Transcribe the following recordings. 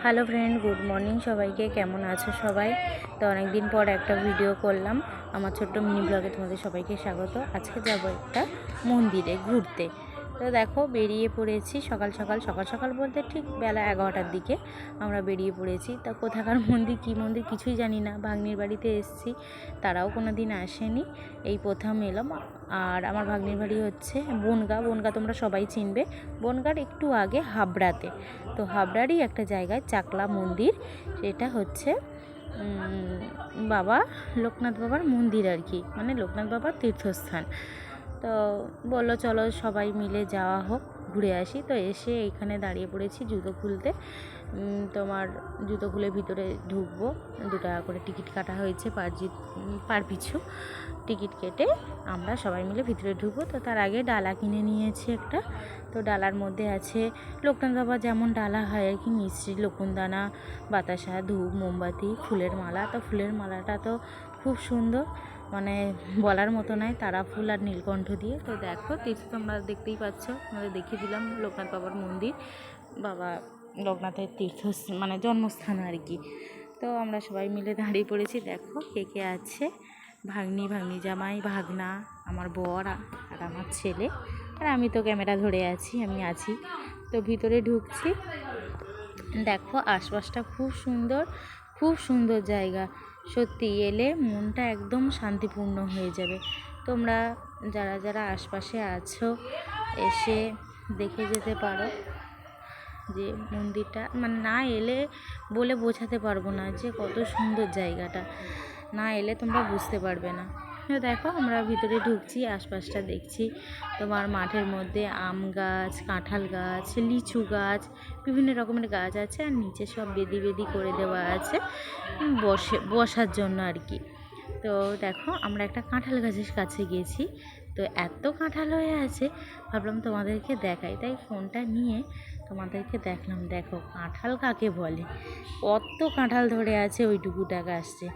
Hello friend, good morning সবাইকে। কেমন আছো সবাই? তো অনেক দিন পর একটা ভিডিও করলাম আমার ছোট্ট মিনি ব্লগে। তোমাদের সবাইকে স্বাগত। আজকে যাব একটা মন্দিরে ঘুরতে। তো দেখো বেরিয়ে পড়েছি সকাল সকাল বলতে ঠিক বেলা 11টার দিকে আমরা বেরিয়ে পড়েছি। তা কোথাকার মন্দির কী মন্দির কিছুই জানি না। ভাগ্নির বাড়িতে এসেছি, তারাও কোনো দিন আসেনি, এই প্রথম এলাম। আর আমার ভাগ্নির বাড়ি হচ্ছে বনগা তোমরা সবাই চিনবে। বনগার একটু আগে হাবড়াতে। তো হাবড়ারই একটা জায়গায় চাকলা মন্দির, সেটা হচ্ছে বাবা লোকনাথ বাবার মন্দির আর কি, মানে লোকনাথ বাবার তীর্থস্থান। তো বললো চলো সবাই মিলে যাওয়া হোক, ঘুরে আসি। তো এসে এইখানে দাঁড়িয়ে পড়েছি জুতো খুলতে। তোমার জুতো খুলে ভিতরে ঢুকবো। 2 টাকা করে টিকিট কাটা হয়েছে পার পিছু। টিকিট কেটে আমরা সবাই মিলে ভিতরে ঢুকবো। তো তার আগে ডালা কিনে নিয়েছি একটা। তো ডালার মধ্যে আছে লোকনাথ বাবা যেমন ডালা হয় আর কি, মিষ্টি, লকুনদানা, বাতাসা, ধূপ, মোমবাতি, ফুলের মালা। তো ফুলের মালাটা তো খুব সুন্দর, মানে বলার মতো নয়, তারা ফুল আর নীলকণ্ঠ দিয়ে। তো দেখো তীর্থ তোমরা দেখতেই পাচ্ছ, আমাদের দেখিয়ে দিলাম লোকনাথ বাবার মন্দির, বাবা লোকনাথের মানে জন্মস্থান আর কি। তো আমরা সবাই মিলে দাঁড়িয়ে পড়েছি। দেখো কে কে আছে, ভাগ্নি জামাই, ভাগনা, আমার বর আর আমার ছেলে, আর আমি তো ক্যামেরা ধরে আছি, আমি আছি। তো ভিতরে ঢুকছি। দেখো আশপাশটা খুব সুন্দর জায়গা। সত্যি এলে মনটা একদম শান্তিপূর্ণ হয়ে যাবে। তোমরা যারা আশপাশে আছো এসে দেখে যেতে পারো যে মন্দিরটা, মানে না এলে বলে বোঝাতে পারবো না যে কত সুন্দর জায়গাটা, না এলে তোমরা বুঝতে পারবে না। দেখো আমরা ভিতরে ঢুকছি, আশপাশটা দেখছি। তোমার মাঠের মধ্যে আম গাছ, কাঁঠাল গাছ, লিচু গাছ, বিভিন্ন রকমের গাছ আছে। আর নিচে সব বেদি করে দেওয়া আছে বসার জন্য আর কি। তো দেখো আমরা একটা কাঁঠাল গাছের কাছে গেছি। তো এত কাঁঠাল হয়ে আছে, ভাবলাম তোমাদেরকে দেখাই, তাই ফোনটা নিয়ে তোমাদেরকে দেখলাম। দেখো কাঁঠাল কাকে বলে, কত কাঁঠাল ধরে আছে ওইটুকুটা গাছছে।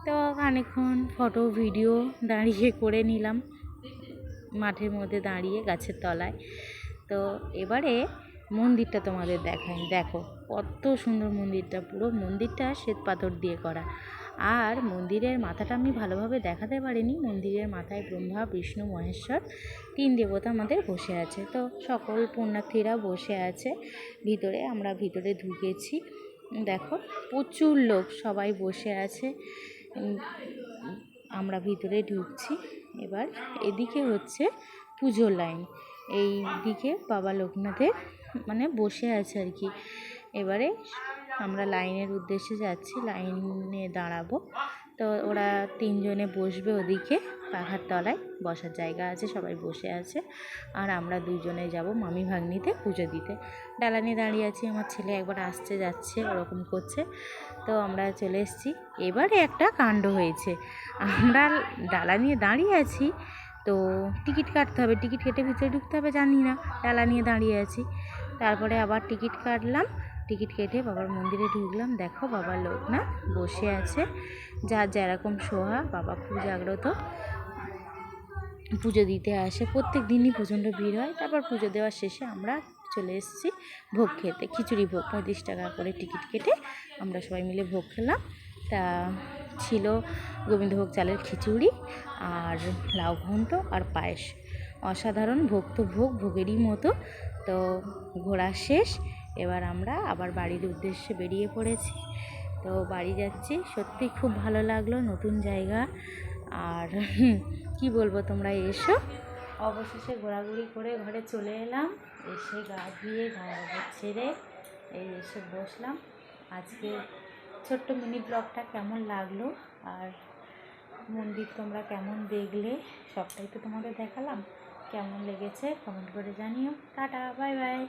তো খানিকক্ষণ ফটো ভিডিও দাঁড়িয়ে করে নিলাম মাঠের মধ্যে দাঁড়িয়ে গাছের তলায়। তো এবারে মন্দিরটা তোমাদের দেখাই। দেখো কত সুন্দর মন্দিরটা, পুরো মন্দিরটা শ্বেত পাথর দিয়ে করা। আর মন্দিরের মাথাটা আমি ভালোভাবে দেখাতে পারিনি। মন্দিরের মাথায় ব্রহ্মা, বিষ্ণু, মহেশ্বর 3 দেবতা আমাদের বসে আছে। তো সকল পুণ্যার্থীরা বসে আছে ভিতরে। আমরা ভিতরে ঢুকেছি। দেখো প্রচুর লোক, সবাই বসে আছে। আমরা ভিতরে ঢুকছি। এবার এদিকে হচ্ছে পুজোর লাইন, এই দিকে বাবা লোকনাথের মানে বসে আছে আর কি। এবারে আমরা লাইনের উদ্দেশ্যে যাচ্ছি, লাইনে দাঁড়াবো। তো ওরা 3 জনে বসবে ওদিকে, পাখার তলায় বসার জায়গা আছে, সবাই বসে আছে। আর আমরা 2 জনে যাব মামি ভাগ্নিতে পুজো দিতে। ডালা নিয়ে দাঁড়িয়ে আছি, আমার ছেলে একবার আসছে যাচ্ছে ওরকম করছে। তো আমরা চলে এসেছি। এবারে একটা কাণ্ড হয়েছে, আমরা ডালা নিয়ে দাঁড়িয়ে আছি, তো টিকিট কাটতে হবে, টিকিট কেটে ভিতরে ঢুকতে হবে, জানি না, ডালা নিয়ে দাঁড়িয়ে আছি। তারপরে আবার টিকিট কাটলাম, টিকিট কেটে বাবার মন্দিরে ঢুকলাম। দেখো বাবা লোকনাথ বসে আছে, যার যেরকম সোহা। বাবা খুব জাগ্রত, পুজো দিতে আসে, প্রত্যেক দিনই প্রচণ্ড ভিড় হয়। তারপর পুজো দেওয়ার শেষে আমরা চলে এসেছি ভোগ খেতে, খিচুড়ি ভোগ। 35 টাকা করে টিকিট কেটে আমরা সবাই মিলে ভোগ খেলাম। তা ছিল গোবিন্দভোগ চালের খিচুড়ি আর লাউ ঘন্ট আর পায়েস। অসাধারণ ভোগ, তো ভোগেরই মতো। তো ঘোরা শেষ, এবার আমরা আবার বাড়ির উদ্দেশ্যে বেরিয়ে পড়েছি। তো বাড়ি যাচ্ছি। সত্যি খুব ভালো লাগলো, নতুন জায়গা। আর কি বলবো, তোমরা এসো। অবশেষে ঘোরাঘুরি করে ঘরে চলে এলাম। এসে গা ধুয়ে জামা কাপড় ছেড়ে এই এসে বসলাম। আজকে ছোট্ট মিনি ব্লগটা কেমন লাগলো আর মন্দির তোমরা কেমন দেখলে, সবটাই তো তোমাদের দেখালাম। কেমন লেগেছে কমেন্ট করে জানিও। Tata, bye bye.